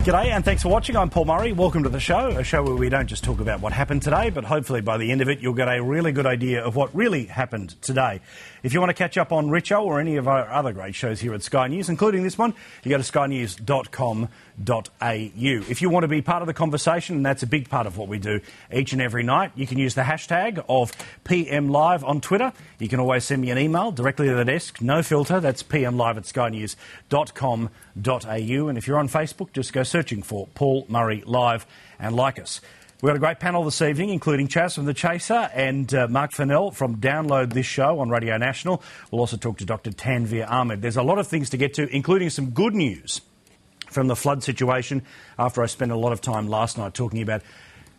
G'day and thanks for watching. I'm Paul Murray. Welcome to the show, a show where we don't just talk about what happened today, but hopefully by the end of it you'll get a really good idea of what really happened today. If you want to catch up on Richo or any of our other great shows here at Sky News, including this one, you go to skynews.com.au. If you want to be part of the conversation, and that's a big part of what we do each and every night, you can use the hashtag of PM Live on Twitter. You can always send me an email directly to the desk, no filter, that's pmlive@skynews.com.au. And if you're on Facebook, just go searching for Paul Murray Live and like us. We've got a great panel this evening, including Chaz from The Chaser and Mark Fennell from Download This Show on Radio National. We'll also talk to Dr Tanveer Ahmed. There's a lot of things to get to, including some good news from the flood situation, after I spent a lot of time last night talking about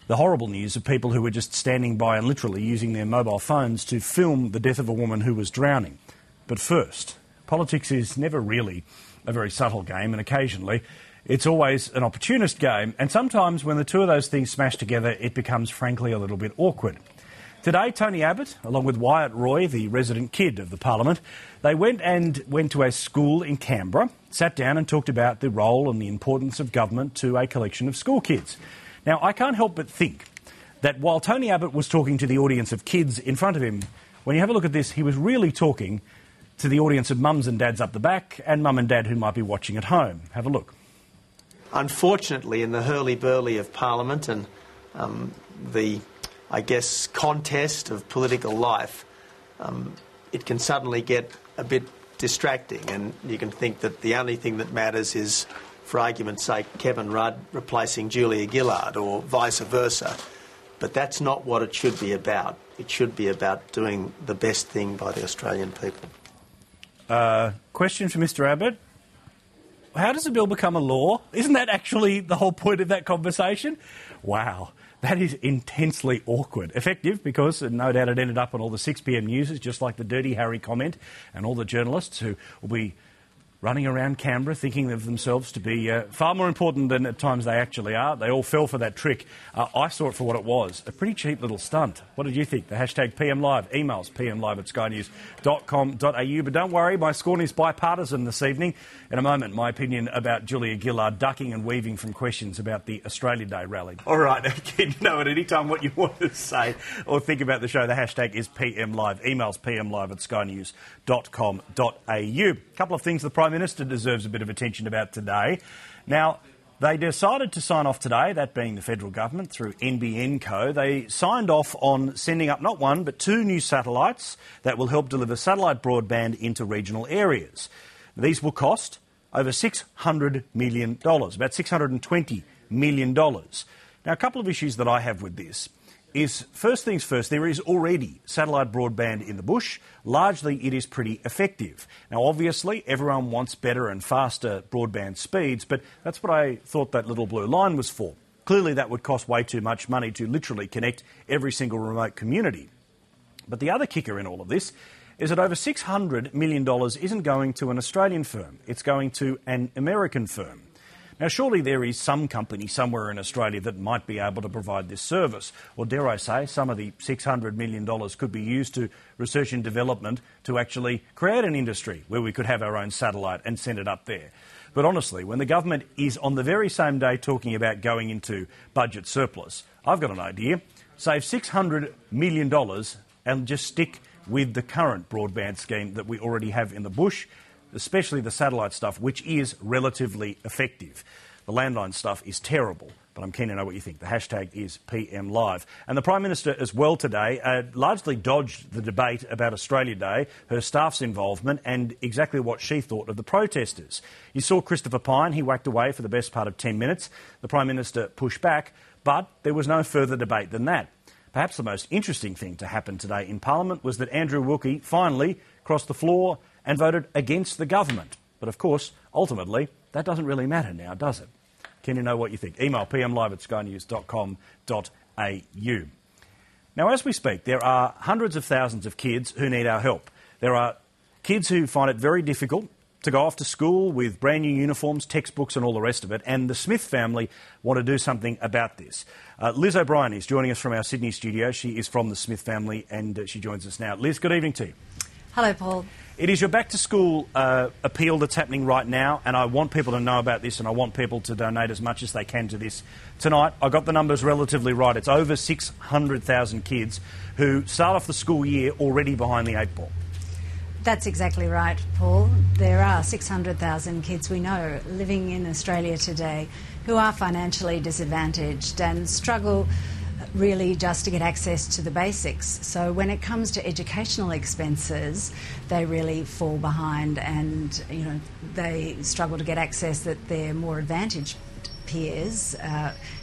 the horrible news of people who were just standing by and literally using their mobile phones to film the death of a woman who was drowning. But first, politics is never really a very subtle game, and occasionally it's always an opportunist game, and sometimes when the two of those things smash together, it becomes, frankly, a little bit awkward. Today, Tony Abbott, along with Wyatt Roy, the resident kid of the Parliament, they went to a school in Canberra, sat down and talked about the role and the importance of government to a collection of school kids. Now, I can't help but think that while Tony Abbott was talking to the audience of kids in front of him, when you have a look at this, he was really talking to the audience of mums and dads up the back and mum and dad who might be watching at home. Have a look. Unfortunately, in the hurly-burly of Parliament and the, I guess, contest of political life, it can suddenly get a bit distracting, and you can think that the only thing that matters is, for argument's sake, Kevin Rudd replacing Julia Gillard or vice versa. But that's not what it should be about. It should be about doing the best thing by the Australian people. Question for Mr Abbott. How does a bill become a law? Isn't that actually the whole point of that conversation? Wow, that is intensely awkward. Effective because no doubt it ended up on all the 6pm news, just like the Dirty Harry comment, and all the journalists who will be running around Canberra thinking of themselves to be far more important than at times they actually are. They all fell for that trick. I saw it for what it was, a pretty cheap little stunt. What did you think? The hashtag PM Live, emails pmlive@skynews.com.au. But don't worry, my scorn is bipartisan this evening. In a moment, my opinion about Julia Gillard ducking and weaving from questions about the Australia Day rally. All right, you know at any time what you want to say or think about the show. The hashtag is PM Live, emails pmlive@skynews.com.au. A couple of things the Prime Minister deserves a bit of attention about today. Now, they decided to sign off today, that being the federal government through NBN Co. They signed off on sending up not one but two new satellites that will help deliver satellite broadband into regional areas. These will cost over $600 million, about $620 million. Now, a couple of issues that I have with this is, first things first, there is already satellite broadband in the bush. Largely, it is pretty effective. Now, obviously, everyone wants better and faster broadband speeds, but that's what I thought that little blue line was for. Clearly, that would cost way too much money to literally connect every single remote community. But the other kicker in all of this is that over $600 million isn't going to an Australian firm. It's going to an American firm. Now, surely there is some company somewhere in Australia that might be able to provide this service. Or dare I say, some of the $600 million could be used to research and development to actually create an industry where we could have our own satellite and send it up there. But honestly, when the government is on the very same day talking about going into budget surplus, I've got an idea. Save $600 million and just stick with the current broadband scheme that we already have in the bush, especially the satellite stuff, which is relatively effective. The landline stuff is terrible, but I'm keen to know what you think. The hashtag is PM Live. And the Prime Minister as well today largely dodged the debate about Australia Day, her staff's involvement, and exactly what she thought of the protesters. You saw Christopher Pyne, he whacked away for the best part of 10 minutes. The Prime Minister pushed back, but there was no further debate than that. Perhaps the most interesting thing to happen today in Parliament was that Andrew Wilkie finally crossed the floor and voted against the government. But of course, ultimately, that doesn't really matter now, does it? Can you know what you think? Email pmlive@skynews.com.au. Now, as we speak, there are hundreds of thousands of kids who need our help. There are kids who find it very difficult to go off to school with brand new uniforms, textbooks and all the rest of it, and the Smith family want to do something about this. Liz O'Brien is joining us from our Sydney studio. She is from the Smith family and she joins us now. Liz, good evening to you. Hello, Paul. It is your back-to-school appeal that's happening right now, and I want people to know about this, and I want people to donate as much as they can to this tonight. I got the numbers relatively right. It's over 600,000 kids who start off the school year already behind the 8 ball. That's exactly right, Paul. There are 600,000 kids we know living in Australia today who are financially disadvantaged and struggle really just to get access to the basics. So when it comes to educational expenses, they really fall behind, and they struggle to get access that their more advantaged peers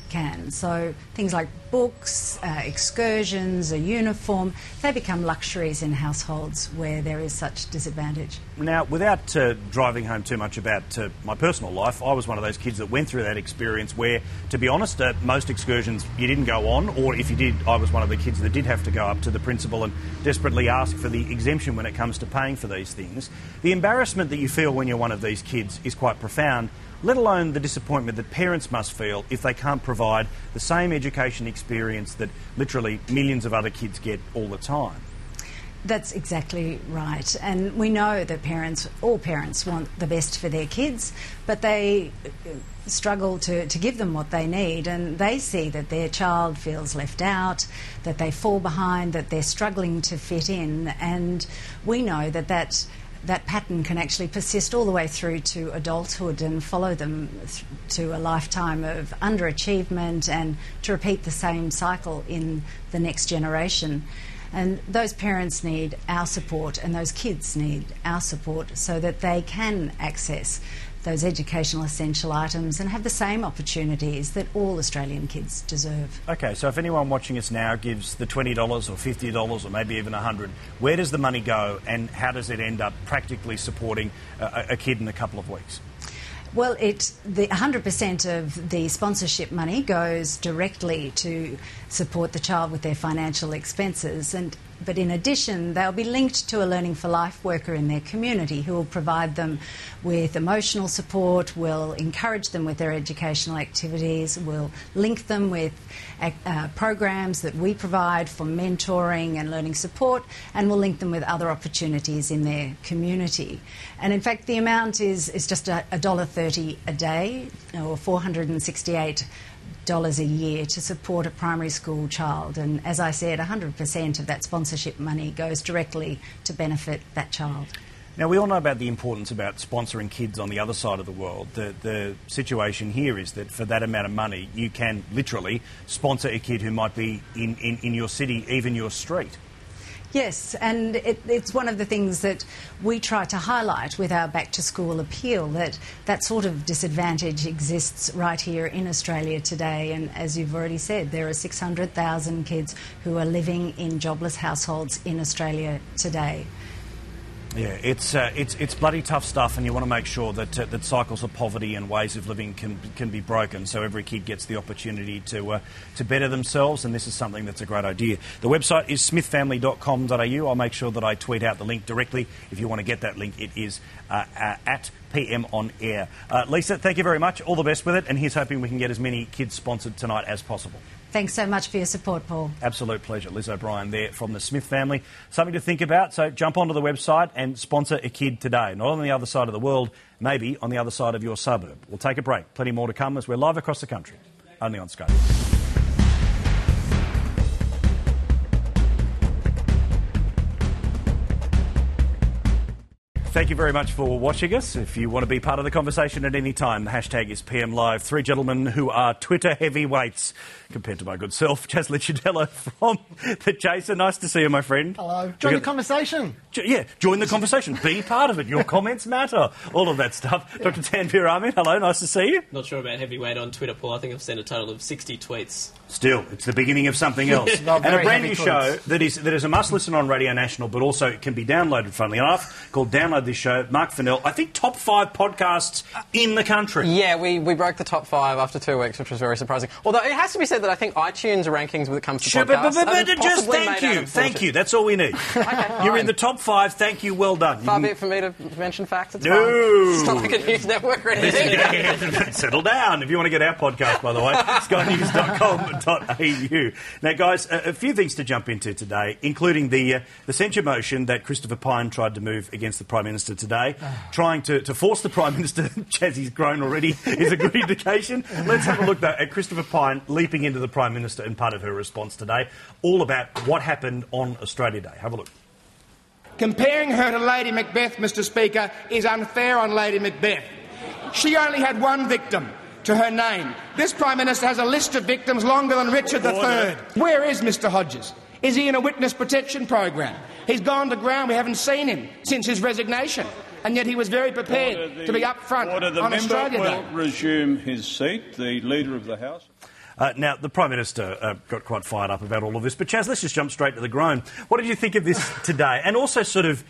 can. So things like books, excursions, a uniform, they become luxuries in households where there is such disadvantage. Now, without driving home too much about my personal life, I was one of those kids that went through that experience where, to be honest, most excursions you didn't go on, or if you did, I was one of the kids that did have to go up to the principal and desperately ask for the exemption when it comes to paying for these things. The embarrassment that you feel when you're one of these kids is quite profound, let alone the disappointment that parents must feel if they can't provide the same education experience that literally millions of other kids get all the time. That's exactly right. And we know that all parents want the best for their kids, but they struggle to give them what they need, and they see that their child feels left out, that they fall behind, that they're struggling to fit in, and we know that pattern can actually persist all the way through to adulthood and follow them to a lifetime of underachievement and to repeat the same cycle in the next generation. And those parents need our support, and those kids need our support so that they can access those educational essential items and have the same opportunities that all Australian kids deserve. OK, so if anyone watching us now gives the $20 or $50 or maybe even $100, where does the money go, and how does it end up practically supporting a kid in a couple of weeks? Well, the 100% of the sponsorship money goes directly to support the child with their financial expenses, but in addition, they'll be linked to a Learning for Life worker in their community who will provide them with emotional support, will encourage them with their educational activities, will link them with programs that we provide for mentoring and learning support, and will link them with other opportunities in their community. And in fact, the amount is just $1.30 a day, or $468 a year to support a primary school child. And as I said, 100% of that sponsorship money goes directly to benefit that child. Now, we all know about the importance about sponsoring kids on the other side of the world. The situation here is that for that amount of money, you can literally sponsor a kid who might be in your city, even your street. Yes, and it's one of the things that we try to highlight with our back-to-school appeal, that sort of disadvantage exists right here in Australia today. And as you've already said, there are 600,000 kids who are living in jobless households in Australia today. Yeah, it's bloody tough stuff, and you want to make sure that cycles of poverty and ways of living can be broken, so every kid gets the opportunity to better themselves, and this is something that's a great idea. The website is smithfamily.com.au. I'll make sure that I tweet out the link directly. If you want to get that link, it is at PM on air. Lisa, thank you very much. All the best with it, and here's hoping we can get as many kids sponsored tonight as possible. Thanks so much for your support, Paul. Absolute pleasure. Liz O'Brien there from the Smith family. Something to think about, so jump onto the website and sponsor a kid today. Not on the other side of the world, maybe on the other side of your suburb. We'll take a break. Plenty more to come as we're live across the country, only on Sky. Thank you very much for watching us. If you want to be part of the conversation at any time, the hashtag is PM Live. Three gentlemen who are Twitter heavyweights compared to my good self, Jazz Licciardello from The Chaser. Nice to see you, my friend. Hello. Join the conversation. Join the conversation. Be part of it. Your comments matter. All of that stuff. Yeah. Dr. Tanvir Ahmed, hello. Nice to see you. Not sure about heavyweight on Twitter, Paul. I think I've sent a total of 60 tweets. Still, it's the beginning of something else. And a brand new show that is a must-listen on Radio National, but also can be downloaded, funnily enough, called Download This Show. Mark Fennell, I think top 5 podcasts in the country. Yeah, we broke the top 5 after 2 weeks, which was very surprising. Although it has to be said that I think iTunes rankings when it comes to podcasts... But just thank you. That's all we need. Okay, You're in the top 5. Thank you. Well done. Far be it for me to mention facts. It's No. fine. It's not like a news network or anything. Settle down. If you want to get our podcast, by the way, skynews.com.au. Now, guys, a few things to jump into today, including the censure motion that Christopher Pyne tried to move against the Prime Minister today. Trying to force the Prime Minister, Chazzy's grown already, is a good indication. Let's have a look, though, at Christopher Pyne leaping into the Prime Minister and part of her response today, all about what happened on Australia Day. Have a look. Comparing her to Lady Macbeth, Mr Speaker, is unfair on Lady Macbeth. She only had one victim to her name. This Prime Minister has a list of victims longer than Richard III. Where is Mr Hodges? Is he in a witness protection program? He's gone to ground. We haven't seen him since his resignation. And yet he was very prepared to be up front on Australia Day. The member will resume his seat, the Leader of the House. Now, the Prime Minister got quite fired up about all of this. But, Chaz, let's just jump straight to the groan. What did you think of this today? And also sort of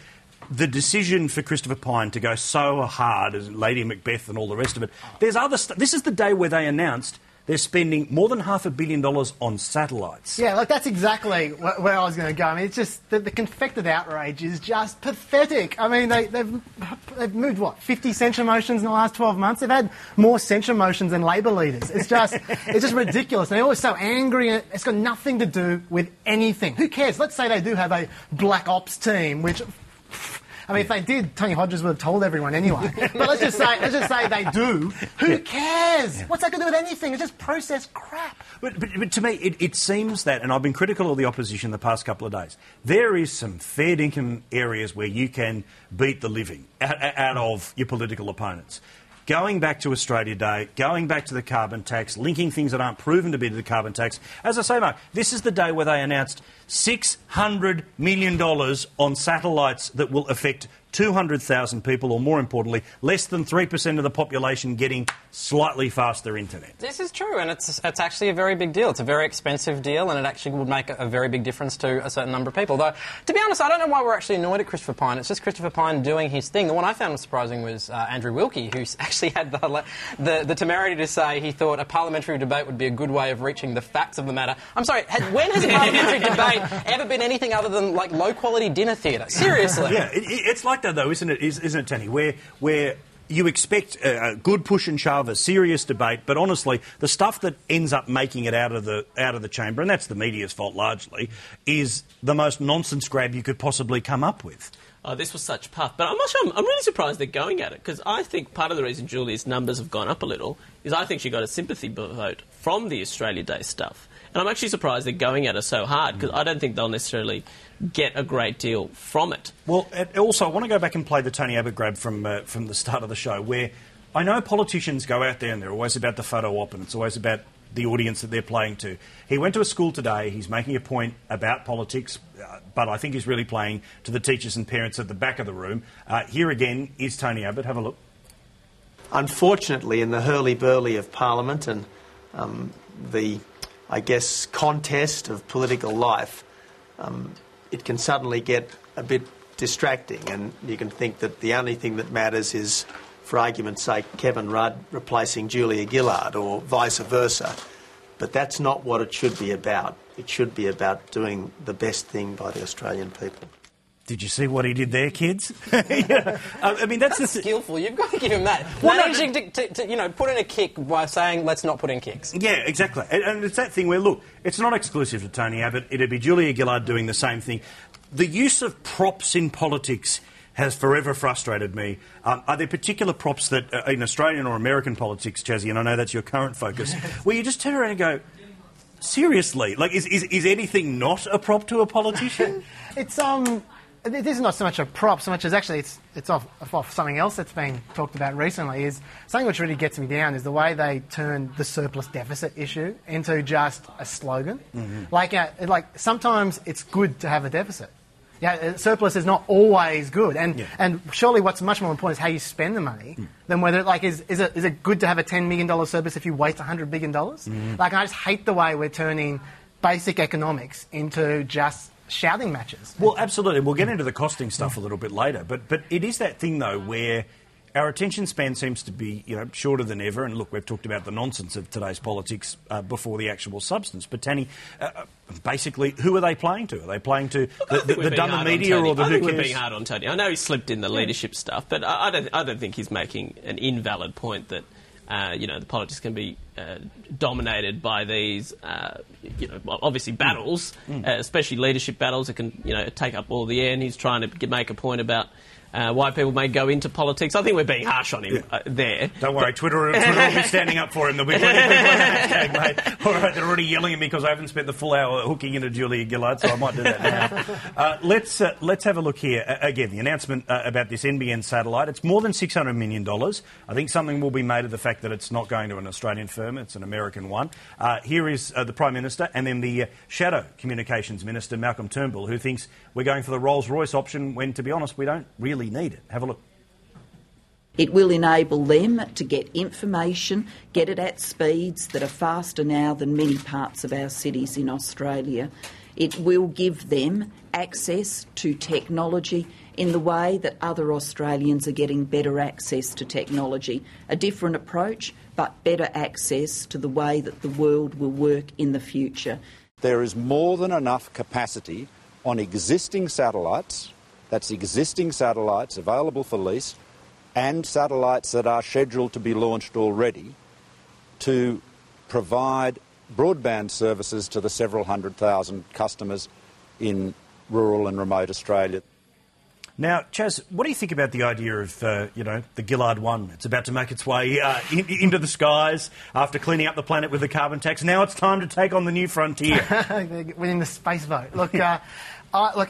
the decision for Christopher Pyne to go so hard as Lady Macbeth and all the rest of it. There's other stuff. This is the day where they announced they're spending more than $500 million on satellites. Yeah, like that's exactly where I was going to go. I mean, it's just the confected outrage is just pathetic. I mean, they've moved, 50 censure motions in the last 12 months? They've had more censure motions than Labor leaders. It's just ridiculous. And they're always so angry, and it's got nothing to do with anything. Who cares? Let's say they do have a black ops team, which... I mean, if they did, Tony Hodges would have told everyone anyway. But let's just say they do. Who cares? What's that going to do with anything? It's just processed crap. But to me, it seems that, and I've been critical of the opposition the past couple of days, there is some fair dinkum areas where you can beat the living out of your political opponents. Going back to Australia Day, going back to the carbon tax, linking things that aren't proven to be to the carbon tax. As I say, Mark, this is the day where they announced $600 million on satellites that will affect 200,000 people, or more importantly, less than 3% of the population getting slightly faster internet. This is true, and it's actually a very big deal. It's a very expensive deal, and it actually would make a very big difference to a certain number of people. Though, to be honest, I don't know why we're actually annoyed at Christopher Pyne. It's just Christopher Pyne doing his thing. The one I found was surprising was Andrew Wilkie, who actually had the temerity to say he thought a parliamentary debate would be a good way of reaching the facts of the matter. I'm sorry, when has a parliamentary debate ever been anything other than, like, low-quality dinner theatre? Seriously. Yeah, it's like that, though, isn't it, Tony? Where you expect a good push and shove, a serious debate, but honestly, the stuff that ends up making it out of the chamber, and that's the media's fault largely, is the most nonsense grab you could possibly come up with. Oh, this was such puff. But I'm really surprised they're going at it, because I think part of the reason Julie's numbers have gone up a little is I think she got a sympathy vote from the Australia Day stuff. And I'm actually surprised they're going at her so hard, because I don't think they'll necessarily get a great deal from it. Well, also, I want to go back and play the Tony Abbott grab from the start of the show, where I know politicians go out there and they're always about the photo op, and it's always about the audience that they're playing to. He went to a school today, he's making a point about politics, but I think he's really playing to the teachers and parents at the back of the room. Here again is Tony Abbott. Have a look. Unfortunately, in the hurly-burly of Parliament and the, I guess, contest of political life, it can suddenly get a bit distracting, and you can think that the only thing that matters is, for argument's sake, Kevin Rudd replacing Julia Gillard or vice versa. But that's not what it should be about. It should be about doing the best thing by the Australian people. Did you see what he did there, kids? Yeah. I mean, that's skillful. You've got to give him that. Managing to put in a kick by saying, let's not put in kicks. Yeah, exactly. And it's that thing where, look, it's not exclusive to Tony Abbott. It'd be Julia Gillard doing the same thing. The use of props in politics has forever frustrated me. Are there particular props that, in Australian or American politics, Chazzy, and I know that's your current focus, where you just turn around and go, seriously? Like, is anything not a prop to a politician? This is not so much a prop, so much as actually it's off something else that's been talked about recently. Is something which really gets me down is the way they turn the surplus deficit issue into just a slogan. Mm-hmm. Like sometimes it's good to have a deficit. Yeah, surplus is not always good, and surely what's much more important is how you spend the money than whether is it good to have a $10 million surplus if you waste $100 billion? Mm-hmm. Like, I just hate the way we're turning basic economics into just shouting matches. Well, absolutely. We'll get into the costing stuff a little bit later, but it is that thing though where our attention span seems to be, shorter than ever. And look, we've talked about the nonsense of today's politics before the actual substance. But Tanny, basically, who are they playing to? Are they playing to the dumb media or the who cares? We're being hard on Tony. I know he slipped in the leadership stuff, but I don't think he's making an invalid point that the politics can be dominated by these, obviously battles, especially leadership battles that can, take up all the air. And he's trying to make a point about why people may go into politics. I think we're being harsh on him there. Don't worry, Twitter will be standing up for him. There'll be plenty of people on the hashtag, mate. All right, they're already yelling at me because I haven't spent the full hour hooking into Julia Gillard, so I might do that now. Let's have a look here. Again, the announcement about this NBN satellite. It's more than $600 million. I think something will be made of the fact that it's not going to an Australian firm, it's an American one. Here is the Prime Minister and then the Shadow Communications Minister, Malcolm Turnbull, who thinks we're going for the Rolls-Royce option when, to be honest, we don't really need it. Have a look. It will enable them to get information, get it at speeds that are faster now than many parts of our cities in Australia. It will give them access to technology in the way that other Australians are getting better access to technology. A different approach, but better access to the way that the world will work in the future. There is more than enough capacity on existing satellites, that's existing satellites available for lease, and satellites that are scheduled to be launched already, to provide broadband services to the several hundred thousand customers in rural and remote Australia. Now, Chaz, what do you think about the idea of, the Gillard One? It's about to make its way into the skies after cleaning up the planet with the carbon tax. Now it's time to take on the new frontier. Within the space vote. Look,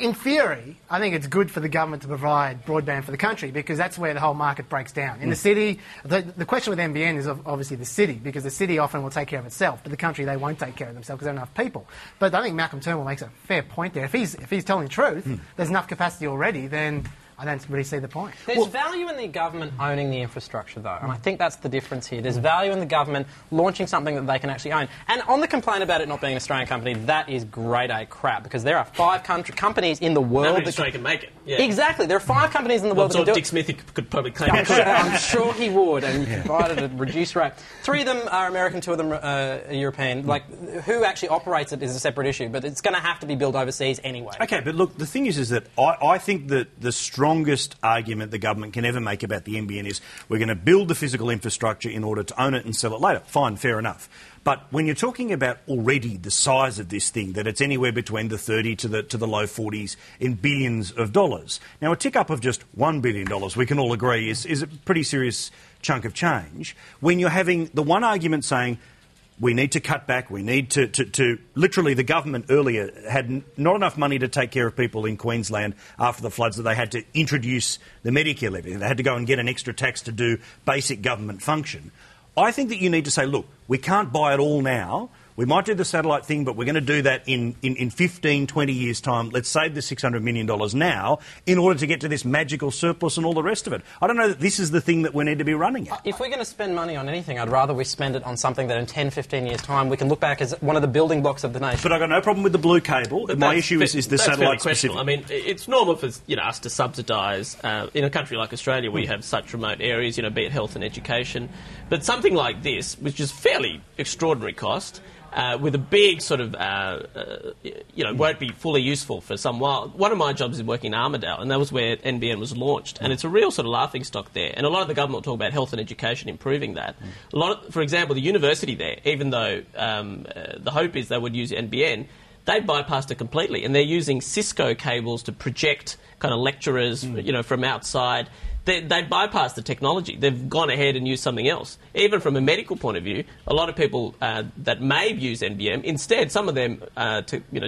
in theory, I think it's good for the government to provide broadband for the country because that's where the whole market breaks down. In the city, the question with NBN is obviously the city because the city often will take care of itself, but the country, they won't take care of themselves because they don't have enough people. But I think Malcolm Turnbull makes a fair point there. If he's telling the truth, there's enough capacity already, then I don't really see the point. There's value in the government owning the infrastructure, though, and I think that's the difference here. There's value in the government launching something that they can actually own. And on the complaint about it not being an Australian company, that is grade A crap, because there are 5 companies in the world that Australia can make it. Yeah. Exactly. There are 5 companies in the world that can do it. Dick Smith could probably claim it. I'm sure he would, and provided a reduced rate. 3 of them are American, 2 of them are European. Like, who actually operates it is a separate issue, but it's going to have to be built overseas anyway. OK, but look, the thing is that I think that the strongest argument the government can ever make about the NBN is we're going to build the physical infrastructure in order to own it and sell it later. Fine, fair enough. But when you're talking about already the size of this thing, that it's anywhere between the 30 to the low 40s in billions of dollars. Now, a tick up of just $1 billion, we can all agree, is a pretty serious chunk of change. When you're having the one argument saying, we need to cut back, we need to literally, the government earlier had not enough money to take care of people in Queensland after the floods, that they had to introduce the Medicare levy. They had to go and get an extra tax to do basic government function. I think that you need to say, look, we can't buy it all now. We might do the satellite thing, but we're going to do that in 15, 20 years' time. Let's save the $600 million now in order to get to this magical surplus and all the rest of it. I don't know that this is the thing that we need to be running at. If we're going to spend money on anything, I'd rather we spend it on something that in 10, 15 years' time we can look back as one of the building blocks of the nation. But I've got no problem with the blue cable. My issue is the satellite specific. I mean, it's normal for us to subsidise in a country like Australia where you have such remote areas, be it health and education. But something like this, which is fairly extraordinary cost, with a big sort of, won't be fully useful for some while. One of my jobs is working in Armidale, and that was where NBN was launched. And it's a real sort of laughingstock there. And a lot of the government will talk about health and education, improving that. For example, the university there, even though the hope is they would use NBN, they've bypassed it completely. And they're using Cisco cables to project kind of lecturers, from outside. They bypassed the technology. They've gone ahead and used something else. Even from a medical point of view, a lot of people that may use NBN, instead, some of them,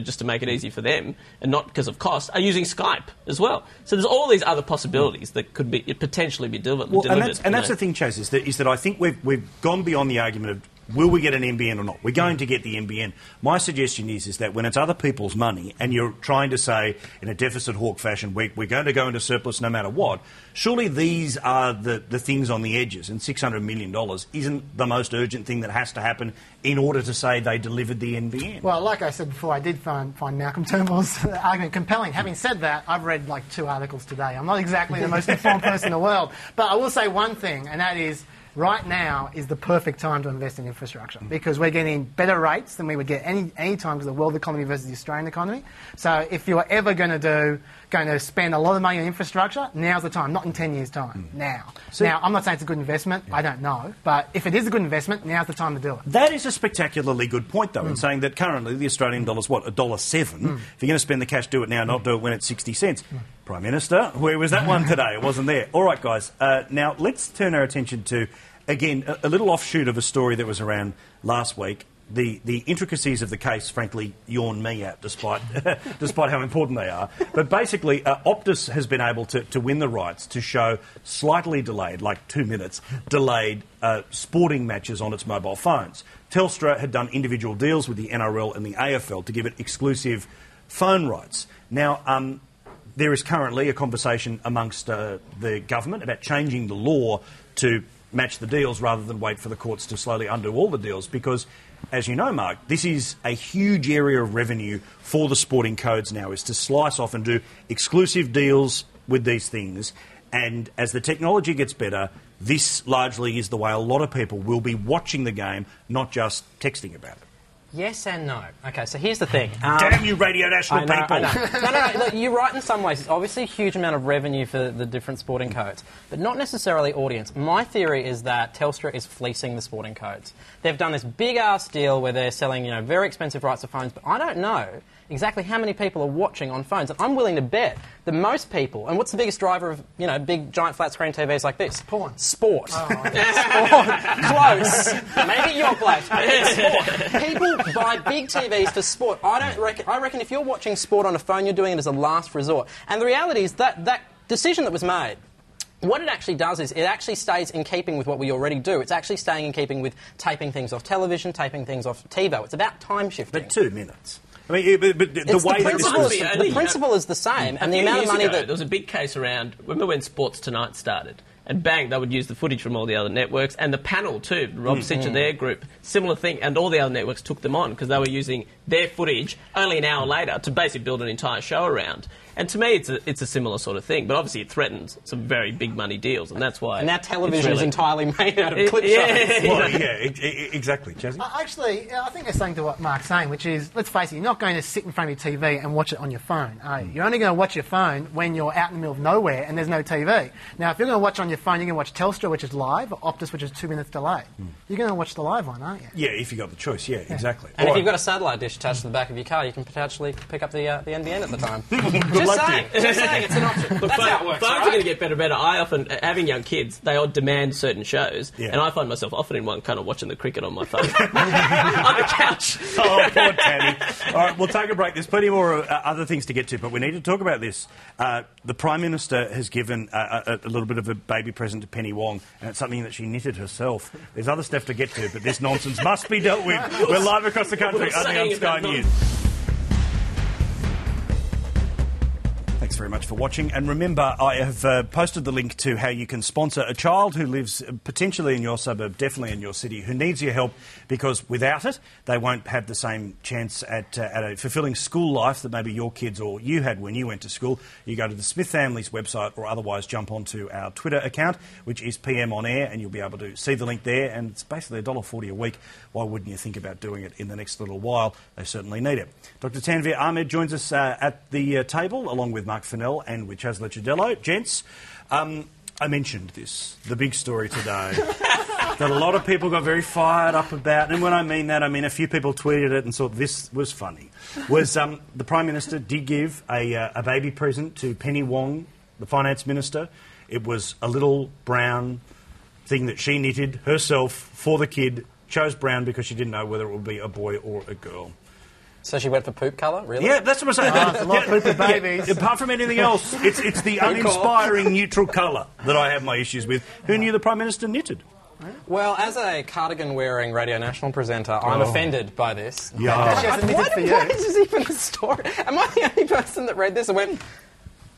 just to make it easy for them, and not because of cost, are using Skype as well. So there's all these other possibilities that could potentially be delivered. And that's the thing, Chaz, is that I think we've gone beyond the argument of will we get an NBN or not? We're going to get the NBN. My suggestion is that when it's other people's money and you're trying to say in a deficit hawk fashion, we're going to go into surplus no matter what, surely these are the things on the edges, and $600 million isn't the most urgent thing that has to happen in order to say they delivered the NBN. Well, like I said before, I did find Malcolm Turnbull's argument compelling. Having said that, I've read like 2 articles today. I'm not exactly the most informed person in the world, but I will say one thing, and that is right now is the perfect time to invest in infrastructure because we're getting better rates than we would get any time because of the world economy versus the Australian economy. So if you're ever going to spend a lot of money on infrastructure, now's the time, not in 10 years' time, now. So, now, I'm not saying it's a good investment, I don't know, but if it is a good investment, now's the time to do it. That is a spectacularly good point, though, in saying that currently the Australian dollar's, what, $1.07? If you're going to spend the cash, do it now, not do it when it's 60 cents. Prime Minister, where was that one today? It wasn't there. All right, guys, now let's turn our attention to, again, a little offshoot of a story that was around last week. The intricacies of the case, frankly, yawn me out, despite how important they are. But basically, Optus has been able to win the rights to show slightly delayed, like 2 minutes, delayed sporting matches on its mobile phones. Telstra had done individual deals with the NRL and the AFL to give it exclusive phone rights. Now, there is currently a conversation amongst the government about changing the law to match the deals rather than wait for the courts to slowly undo all the deals because, as you know, Mark, this is a huge area of revenue for the sporting codes now, is to slice off and do exclusive deals with these things. And as the technology gets better, this largely is the way a lot of people will be watching the game, not just texting about it. Yes and no. Okay, so here's the thing. Damn you, Radio National people. I know. No, look, you're right in some ways. It's obviously a huge amount of revenue for the different sporting codes, but not necessarily audience. My theory is that Telstra is fleecing the sporting codes. They've done this big-ass deal where they're selling, very expensive rights to phones, but I don't know exactly how many people are watching on phones. And I'm willing to bet that most people, and what's the biggest driver of, big, giant, flat-screen TVs like this? Porn. Sport. Oh, Sport. Close. Maybe your place, but it's sport. People buy big TVs for sport. I reckon if you're watching sport on a phone, you're doing it as a last resort. And the reality is that decision that was made, what it actually does is it actually stays in keeping with what we already do. It's actually staying in keeping with taping things off television, taping things off TiVo. It's about time shifting. But 2 minutes. I mean, but the principle is the same, and the amount of money that... There was a big case around, remember when Sports Tonight started? And bang, they would use the footage from all the other networks, and the panel too, Rob Sitch and their group, similar thing, and all the other networks took them on because they were using their footage only an hour later to basically build an entire show around. And to me, it's a similar sort of thing, but obviously it threatens some very big money deals, and that's why... And now television is entirely made out of clip shows. Well, exactly. Jazzy? Actually, I think there's something to what Mark's saying, which is, let's face it, you're not going to sit in front of your TV and watch it on your phone, are you? You're only going to watch your phone when you're out in the middle of nowhere and there's no TV. Now, if you're going to watch on your phone, you're going to watch Telstra, which is live, or Optus, which is 2 minutes delayed. You're going to watch the live one, aren't you? Yeah, if you've got the choice, exactly. And if you've got a satellite dish attached to the back of your car, you can potentially pick up the NBN at the time. Just saying, it's an option. Look, that's how it works, phones are going to get better and better. I often, having young kids, they all demand certain shows, and I find myself often in one kind of watching the cricket on my phone. On the couch. Oh, poor Tammy. All right, we'll take a break. There's plenty more other things to get to, but we need to talk about this. The Prime Minister has given a little bit of a baby present to Penny Wong, and it's something that she knitted herself. There's other stuff to get to, but this nonsense must be dealt with. We're live across the country on Sky News. Thanks very much for watching, and remember, I have posted the link to how you can sponsor a child who lives potentially in your suburb, definitely in your city, who needs your help, because without it they won't have the same chance at a fulfilling school life that maybe your kids or you had when you went to school. You go to the Smith Family's website or otherwise jump onto our Twitter account, which is PM On Air, and you'll be able to see the link there, and it's basically $1.40 a week. Why wouldn't you think about doing it in the next little while? They certainly need it. Dr Tanvir Ahmed joins us at the table, along with Mark Fennell and with Chasla Chidello. Gents, I mentioned this, the big story today, that a lot of people got very fired up about, and when I mean that, I mean a few people tweeted it and thought this was funny, was the Prime Minister did give a baby present to Penny Wong, the Finance Minister. It was a little brown thing that she knitted herself for the kid, chose brown because she didn't know whether it would be a boy or a girl. So she went for poop colour, really? Yeah, that's what I'm saying. It's a lot of poop for babies. Yeah, apart from anything else, it's the uninspiring neutral colour that I have my issues with. Who knew the Prime Minister knitted? Well, as a cardigan-wearing Radio National presenter, I'm offended by this. Yeah. Why is this even a story? Am I the only person that read this and went,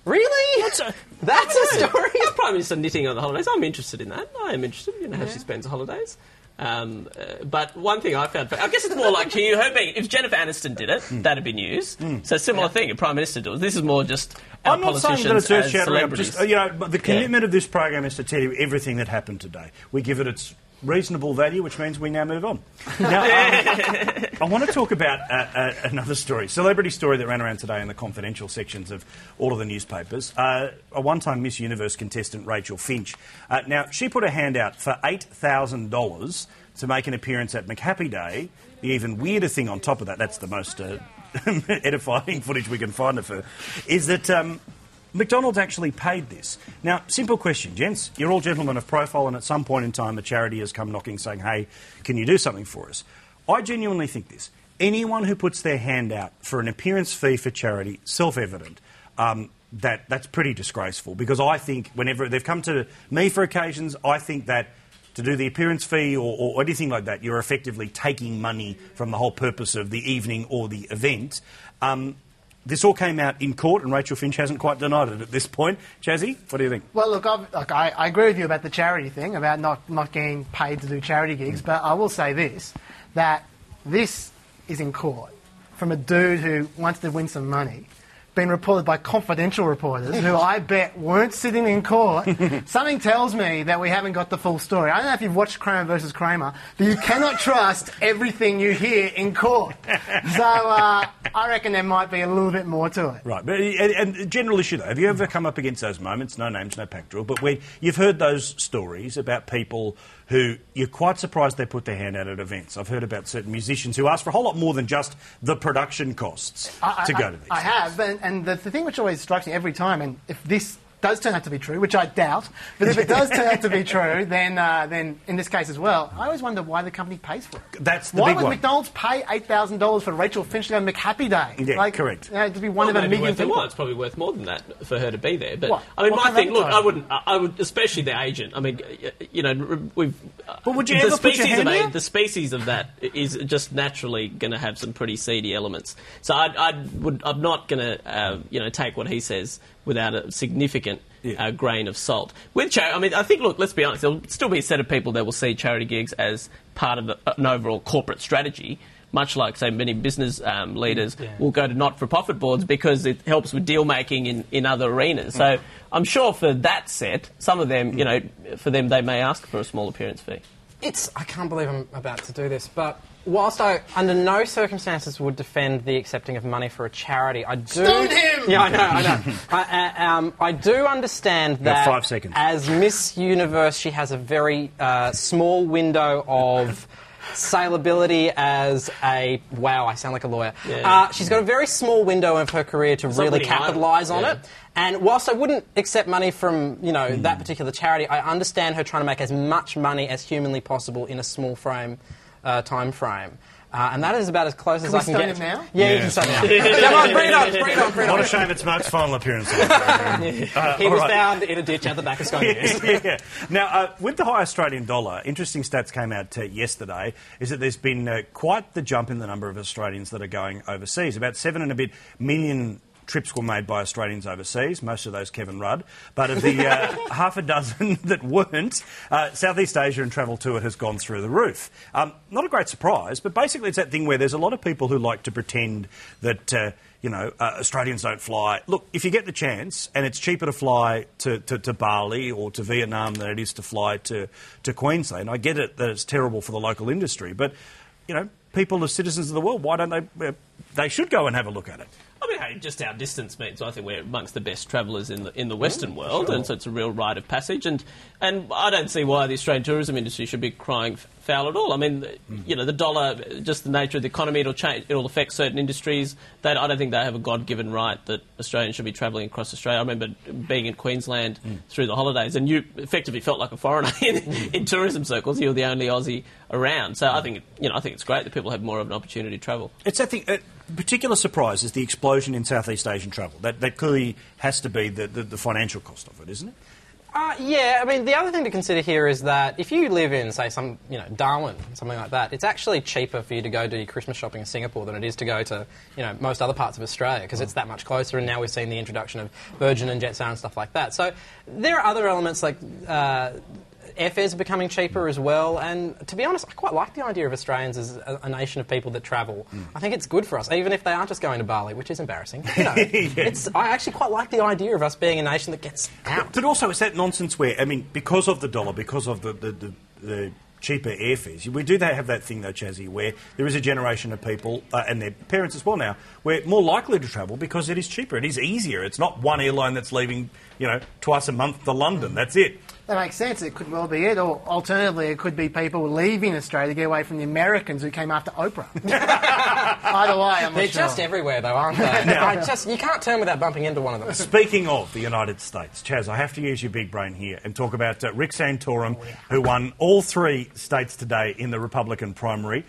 really? That's a story? The Prime Minister knitting on the holidays. I'm interested in that. I am interested in how she spends the holidays. But one thing I found... I guess it's more like if Jennifer Aniston did it, that'd be news. So similar thing, a Prime Minister does. This is more just our politicians as celebrities. But the commitment of this program is to tell you everything that happened today. We give it its reasonable value, which means we now move on. Now, I want to talk about another story, celebrity story that ran around today in the confidential sections of all of the newspapers. A one-time Miss Universe contestant, Rachel Finch. Now, she put her hand out for $8,000 to make an appearance at Mccarthy Day. The even weirder thing on top of that, that's the most edifying footage we can find of her, is that... McDonald's actually paid this. Now, simple question, gents. You're all gentlemen of profile, and at some point in time a charity has come knocking saying, hey, can you do something for us? I genuinely think this. Anyone who puts their hand out for an appearance fee for charity, self-evident, that's pretty disgraceful, because I think whenever they've come to me for occasions, I think that to do the appearance fee or anything like that, you're effectively taking money from the whole purpose of the evening or the event. This all came out in court, and Rachel Finch hasn't quite denied it at this point. Chazzy, what do you think? Well, look, I agree with you about the charity thing, about not getting paid to do charity gigs, but I will say this, that this is in court from a dude who wants to win some money, been reported by confidential reporters who I bet weren't sitting in court. Something tells me that we haven't got the full story. I don't know if you've watched Kramer versus Kramer, but you cannot trust everything you hear in court. So I reckon there might be a little bit more to it. Right, but and general issue though, have you ever come up against those moments, no names, no pack drill, but where you've heard those stories about people who you're quite surprised they put their hand out at events? I've heard about certain musicians who ask for a whole lot more than just the production costs to go to these. I have, and the thing which always strikes me every time, and if this does turn out to be true, which I doubt, but if it does turn out to be true, then in this case as well, I always wonder why the company pays for it. That's the why big would one. McDonald's pay $8,000 for Rachel Finch to go to McHappy Day? Yeah, correct. You know, to be one of a million people. Well, it's probably worth more than that for her to be there. But What? I mean, What my kind of thing. Look, advertising? I would, especially the agent. I mean, you know, we've. But would you ever put your hand out? The species of that is just naturally going to have some pretty seedy elements. So I'm not going to take what he says without a significant grain of salt. With charity, I mean, I think, look, let's be honest, there'll still be a set of people that will see charity gigs as part of an overall corporate strategy, much like, say, many business leaders will go to not-for-profit boards because it helps with deal-making in other arenas. So I'm sure for that set, some of them, you know, for them, they may ask for a small appearance fee. I can't believe I'm about to do this, but whilst I, under no circumstances, would defend the accepting of money for a charity, I do... Stone him! Yeah, I know. I do understand that 5 seconds. As Miss Universe, she has a very small window of saleability as a... Wow, I sound like a lawyer. Yeah. She's got a very small window of her career to really capitalise on it. And whilst I wouldn't accept money from, you know, that particular charity, I understand her trying to make as much money as humanly possible in a small time frame. And that is about as close as I can get. Him now? Yeah, you can start now. Come on, bring it on. What a shame it's Mark's final appearance. He was found in a ditch at the back of Sky News. Now, with the high Australian dollar, interesting stats came out yesterday, is that there's been quite the jump in the number of Australians that are going overseas. About 7 and a bit million trips were made by Australians overseas, most of those Kevin Rudd. But of the half a dozen that weren't, Southeast Asia and travel to it has gone through the roof. Not a great surprise, but basically it's that thing where there's a lot of people who like to pretend that, Australians don't fly. Look, if you get the chance, and it's cheaper to fly to Bali or to Vietnam than it is to fly to Queensland, I get it that it's terrible for the local industry, but, you know, people as citizens of the world, why don't they should go and have a look at it. I mean, hey, just our distance means I think we're amongst the best travellers in the Western world, and so it's a real rite of passage. And I don't see why the Australian tourism industry should be crying foul at all. I mean, you know, the dollar, just the nature of the economy, it'll change. It'll affect certain industries. I don't think they have a God-given right that Australians should be travelling across Australia. I remember being in Queensland through the holidays, and you effectively felt like a foreigner in tourism circles. You were the only Aussie around. So I think it's great that people have more of an opportunity to travel. It's that thing. Particular surprise is the explosion in Southeast Asian travel. That clearly has to be the financial cost of it, isn't it? Yeah, I mean, the other thing to consider here is that if you live in, say, Darwin, something like that, it's actually cheaper for you to go do your Christmas shopping in Singapore than it is to go to, most other parts of Australia, because it's that much closer, and now we've seen the introduction of Virgin and Jetstar and stuff like that. So there are other elements like airfares are becoming cheaper as well, and to be honest, I quite like the idea of Australians as a nation of people that travel. I think it's good for us, even if they aren't just going to Bali, which is embarrassing. I actually quite like the idea of us being a nation that gets out. But also, it's that nonsense where, because of the dollar, because of the cheaper airfares, we do have that thing, though, Chazzy, where there is a generation of people, and their parents as well now, we're more likely to travel because it is cheaper, it is easier. It's not one airline that's leaving, twice a month to London. That's it. That makes sense. It could well be it. Or alternatively, it could be people leaving Australia to get away from the Americans who came after Oprah. Either way, I'm not They're sure. just everywhere, though, aren't they? You can't turn without bumping into one of them. Speaking of the United States, Chaz, I have to use your big brain here and talk about Rick Santorum, who won all 3 states today in the Republican primary.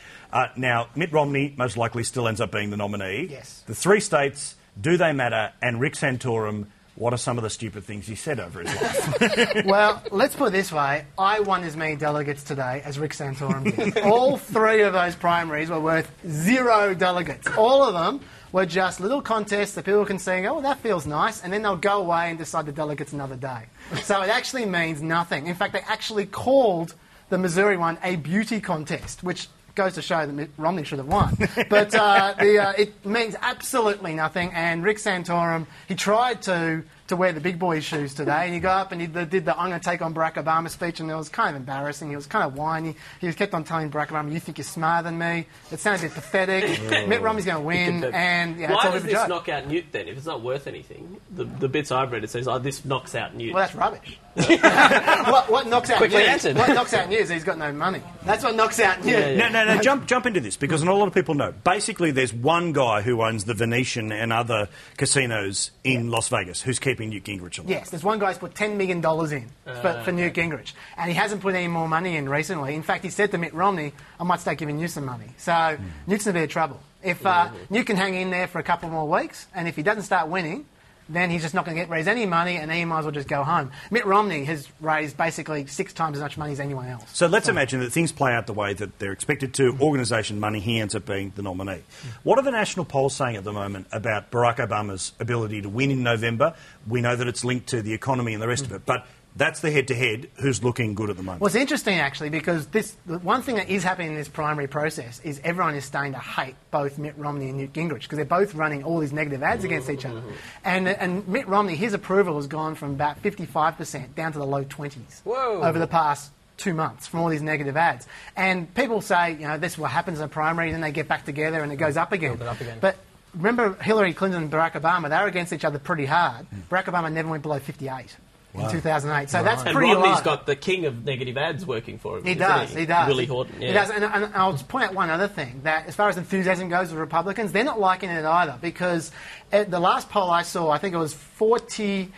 Now, Mitt Romney most likely still ends up being the nominee. Yes. The 3 states, do they matter? And Rick Santorum, what are some of the stupid things he said over his life? Well, let's put it this way. I won as many delegates today as Rick Santorum did. All 3 of those primaries were worth 0 delegates. All of them were just little contests that people can say, oh, well, that feels nice, and then they'll go away and decide the delegates another day. So it actually means nothing. In fact, they actually called the Missouri one a beauty contest, which goes to show that Mitt Romney should have won. But it means absolutely nothing. And Rick Santorum, he tried to wear the big boy's shoes today, and he got up and he did the I'm going to take on Barack Obama speech, and it was kind of embarrassing. He was kind of whiny. He kept on telling Barack Obama, you think you're smarter than me. It sounded a bit pathetic. Mitt Romney's going to win, and why does this knock out Newt then? If it's not worth anything, the bits I've read, it says, this knocks out Newt. Well, that's rubbish. what knocks out Quickly Newt? answered. What knocks out Newt is he's got no money. That's what knocks out Newt. No, jump into this, because not a lot of people know. Basically, there's one guy who owns the Venetian and other casinos in Las Vegas who's keeping Newt Gingrich alive. Yes, there's one guy who's put $10 million in for Newt Gingrich, and he hasn't put any more money in recently. In fact, he said to Mitt Romney, I might start giving you some money. So Newt's in a bit of trouble. If Newt can hang in there for a couple more weeks, and if he doesn't start winning, then he's just not going to raise any money, and he might as well just go home. Mitt Romney has raised basically 6 times as much money as anyone else. So let's imagine that things play out the way that they're expected to, organisation money, he ends up being the nominee. What are the national polls saying at the moment about Barack Obama's ability to win in November? We know that it's linked to the economy and the rest of it, but that's the head-to-head. Who's looking good at the moment? Well, it's interesting, actually, because the one thing that is happening in this primary process is everyone is starting to hate both Mitt Romney and Newt Gingrich, because they're both running all these negative ads against each other. And Mitt Romney, his approval has gone from about 55% down to the low 20s over the past 2 months from all these negative ads. And people say, this is what happens in a primary, and then they get back together and it goes up again. But remember Hillary Clinton and Barack Obama, they were against each other pretty hard. Barack Obama never went below 58. In 2008. So that's pretty low. And Romney's got the king of negative ads working for him. He does. Willie Horton. Yeah. He does. And I'll just point out one other thing, that as far as enthusiasm goes with Republicans, they're not liking it either, because at the last poll I saw, I think it was 46%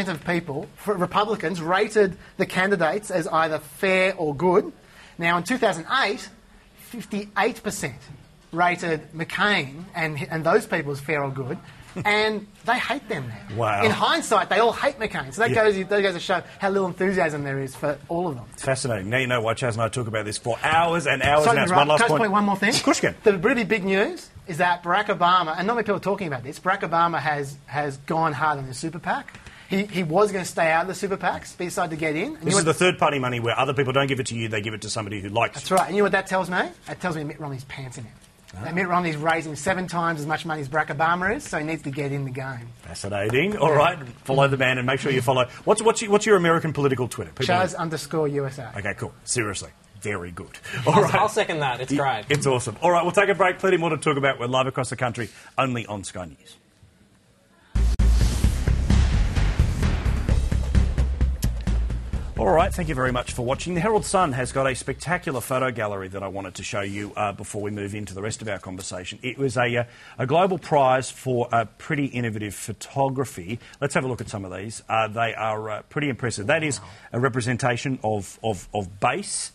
of people, Republicans, rated the candidates as either fair or good. Now, in 2008, 58% rated McCain and those people as fair or good. And they hate them now. Wow. In hindsight, they all hate McCain. So that goes to show how little enthusiasm there is for all of them. Fascinating. Now you know why Chaz and I talk about this for hours and hours. Sorry, and hours. One last can I just point. point one more thing? Of course you can. The really big news is that Barack Obama, and not many people are talking about this, Barack Obama has gone hard on the super PAC. He was going to stay out of the super PACs, but he decided to get in. This is the third-party money where other people don't give it to you, they give it to somebody who likes That's right. And you know what that tells me? That tells me Mitt Romney's pantsing him. Mitt Romney's raising 7 times as much money as Barack Obama is, so he needs to get in the game. Fascinating. All right, follow the man and make sure you follow. What's your American political Twitter? Chaz_USA. Okay, cool. Seriously. Very good. I'll second that. It's great. It's awesome. All right, we'll take a break. Plenty more to talk about. We're live across the country, only on Sky News. All right, thank you very much for watching. The Herald Sun has got a spectacular photo gallery that I wanted to show you before we move into the rest of our conversation. It was a global prize for pretty innovative photography. Let's have a look at some of these. They are pretty impressive. That is a representation of base.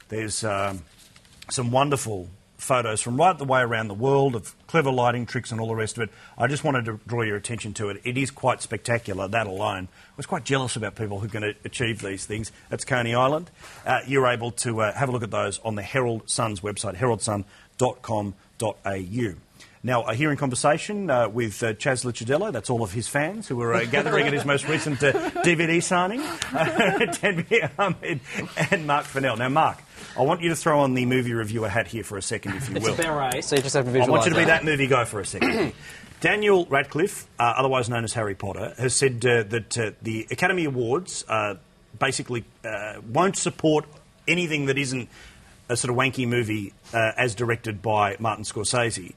There's some wonderful photos from right the way around the world of clever lighting tricks and all the rest of it. I just wanted to draw your attention to it. It is quite spectacular, that alone. I was quite jealous about people who can achieve these things. That's Coney Island. You're able to have a look at those on the Herald Sun's website, heraldsun.com.au. Now, a hearing conversation with Chaz Licciardello, that's all of his fans who were gathering at his most recent DVD signing, Tanvir Ahmed and Mark Fennell. Now, Mark, I want you to throw on the movie reviewer hat here for a second, if you will. It's a beret, so you just have to visualise. I want you to be that movie guy for a second. Daniel Radcliffe, otherwise known as Harry Potter, has said that the Academy Awards basically won't support anything that isn't a sort of wanky movie as directed by Martin Scorsese.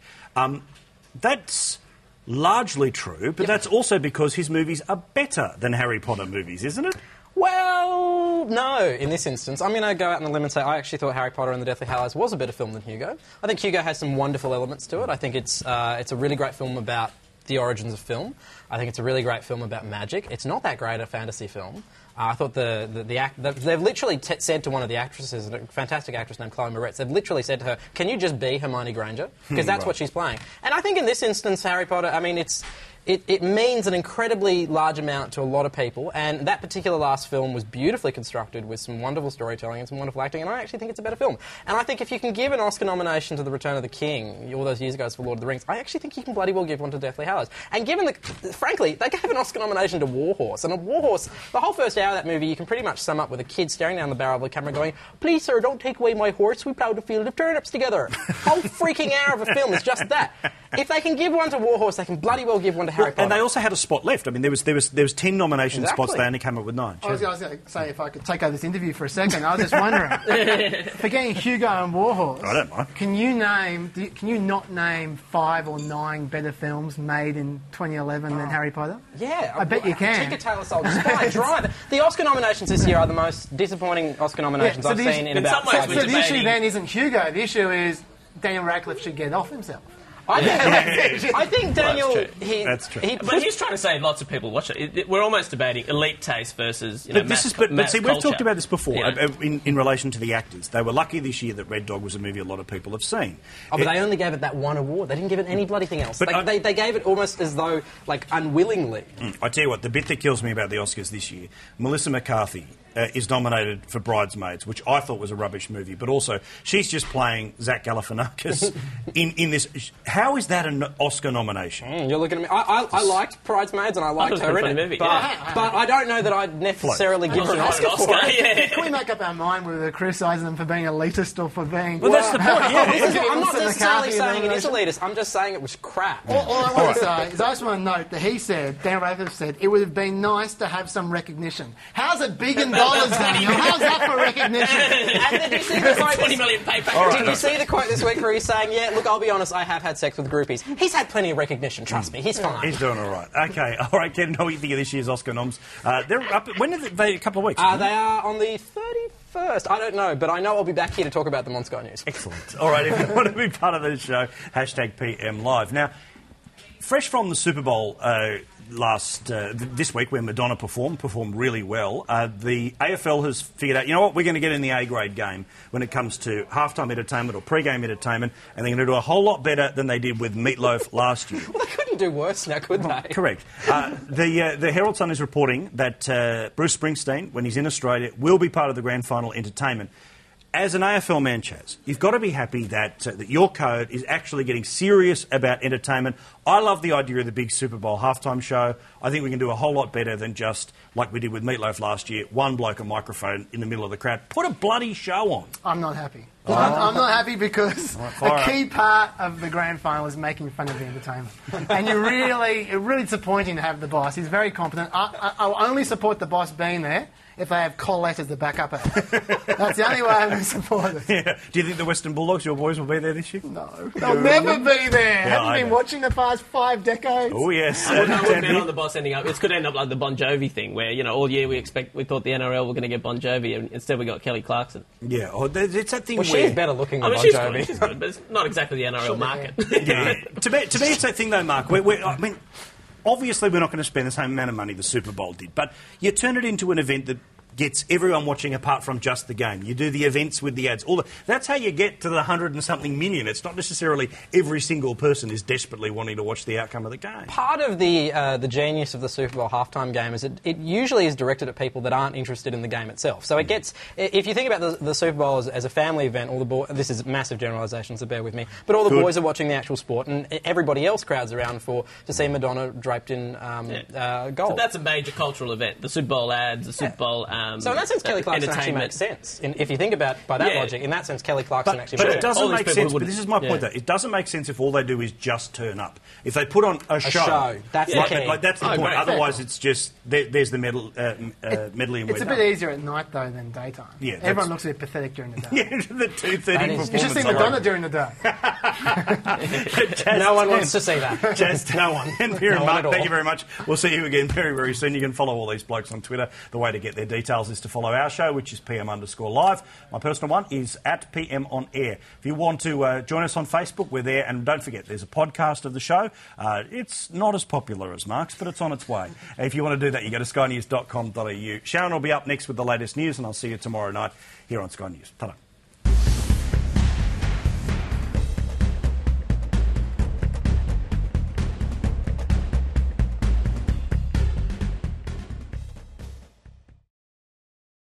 That's largely true, but that's also because his movies are better than Harry Potter movies, isn't it? Well, no, in this instance. I'm going to go out on a limb and say I actually thought Harry Potter and the Deathly Hallows was a better film than Hugo. I think Hugo has some wonderful elements to it. I think it's a really great film about the origins of film. I think it's a really great film about magic. It's not that great a fantasy film. I thought they've literally said to one of the actresses, a fantastic actress named Chloe Moretz, they've literally said to her, can you just be Hermione Granger? Because that's what she's playing. And I think in this instance, Harry Potter, I mean, it means an incredibly large amount to a lot of people, and that particular last film was beautifully constructed with some wonderful storytelling and some wonderful acting, and I actually think it's a better film. And I think if you can give an Oscar nomination to The Return of the King all those years ago for Lord of the Rings, I actually think you can bloody well give one to Deathly Hallows. And given frankly, they gave an Oscar nomination to War Horse, and a War Horse, the whole first hour of that movie, you can pretty much sum up with a kid staring down the barrel of the camera going, please sir, don't take away my horse, we ploughed a field of turnips together. Whole freaking hour of a film is just that. If they can give one to War Horse, they can bloody well give one to Harry Potter. And they also had a spot left. I mean, there was 10 nomination spots. They only came up with 9. I was going to say, if I could take over this interview for a second, I was just wondering, forgetting Hugo and Warhorse, I don't mind. Can you not name 5 or 9 better films made in 2011 than Harry Potter? Yeah, I bet you can. Tinker Tailor Soldier Spy, Drive. The Oscar nominations this year are the most disappointing Oscar nominations I've seen in about 5 years. So the issue then isn't Hugo. The issue is Daniel Radcliffe should get off himself. I think Daniel... That's true. But he's trying to say lots of people watch it. We're almost debating elite taste versus But see, we've talked about this before in relation to the actors. They were lucky this year that Red Dog was a movie a lot of people have seen. Oh, but they only gave it that one award. They didn't give it any bloody thing else. They gave it almost as though, like, unwillingly. I tell you what, the bit that kills me about the Oscars this year, Melissa McCarthy is nominated for Bridesmaids, which I thought was a rubbish movie, but also she's just playing Zach Galifianakis in this. How is that an Oscar nomination? You're looking at me. I liked Bridesmaids and I liked her in it, movie, but I don't know that I'd necessarily give her an Oscar for it. Can we make up our mind whether we're criticising them for being elitist or for being... Well, that's the point, I'm not necessarily saying it is elitist, I'm just saying it was crap. All I want to say is I just want to note that Dan Radcliffe said, it would have been nice to have some recognition. How's it big in dollars, Daniel? How's that for recognition? And did you see the quote? 20 million paper. Did you see the quote this week where he's saying, yeah, look, I'll be honest, I have had sex with groupies. He's had plenty of recognition, trust me, he's fine. He's doing all right. Okay, all right, Ken, what do you think of this year's Oscar noms? They're up, when are they? A couple of weeks? They are on the 31st. I don't know, but I know I'll be back here to talk about them on Sky News. Excellent. All right, if you want to be part of this show, hashtag PM Live. Now, fresh from the Super Bowl this week where Madonna performed really well, the AFL has figured out, you know what, we're going to get in the A-grade game when it comes to halftime entertainment or pre-game entertainment, and they're going to do a whole lot better than they did with Meatloaf last year. Well, they couldn't do worse now, could they? Correct. The Herald Sun is reporting that Bruce Springsteen, when he's in Australia, will be part of the grand final entertainment. As an AFL man, Chaz, you've got to be happy that your code is actually getting serious about entertainment. I love the idea of the big Super Bowl halftime show. I think we can do a whole lot better than just, like we did with Meatloaf last year, one bloke, a microphone in the middle of the crowd. Put a bloody show on. I'm not happy. Oh. I'm not happy because a key part of the grand final is making fun of the entertainment. And it's really disappointing to have the boss. He's very competent. I'll only support the boss being there if they have Colette as the backup act. That's the only way I'm going to support it. Yeah. Do you think the Western Bulldogs, your boys, will be there this year? No. They'll never be there. Haven't you been watching the past 5 decades? Oh, yes. I wouldn't bet on the boss ending up. It could end up like the Bon Jovi thing, where, all year we thought the NRL were going to get Bon Jovi, and instead we got Kelly Clarkson. Yeah. It's that thing where... she's better looking than Bon Jovi. She's good, but it's not exactly the NRL market. Yeah. To me, it's that thing, though, Mark. Obviously we're not going to spend the same amount of money the Super Bowl did, but you turn it into an event that gets everyone watching apart from just the game. You do the events with the ads. That's how you get to the 100 and something million. It's not necessarily every single person is desperately wanting to watch the outcome of the game. Part of the genius of the Super Bowl halftime game is it usually is directed at people that aren't interested in the game itself. So it gets, if you think about the Super Bowl as a family event, this is massive generalisation, so bear with me, but all the boys are watching the actual sport and everybody else crowds around to see Madonna draped in gold. So that's a major cultural event. The Super Bowl ads, the Super Bowl so in that sense, Kelly Clarkson actually makes sense. If you think about by that logic, in that sense, Kelly Clarkson actually makes sense. But it doesn't make sense, but this is my point though, it doesn't make sense if all they do is just turn up. If they put on a show that's the key. That's the point. Otherwise it's just, there's the medley and it's a bit easier at night though than daytime. Yeah, everyone looks a bit pathetic during the day. Yeah, the 2:30 performance. You should see Madonna during the day. No one wants to see that. Just no one. And Pierre and Mark, thank you very much. We'll see you again very, very soon. You can follow all these blokes on Twitter. The way to get their details is to follow our show, which is PM_live. My personal one is at PM on air. If you want to join us on Facebook, we're there. And don't forget, there's a podcast of the show. It's not as popular as Mark's, but it's on its way. If you want to do that, you go to skynews.com.au. Sharon will be up next with the latest news, and I'll see you tomorrow night here on Sky News. Ta-da.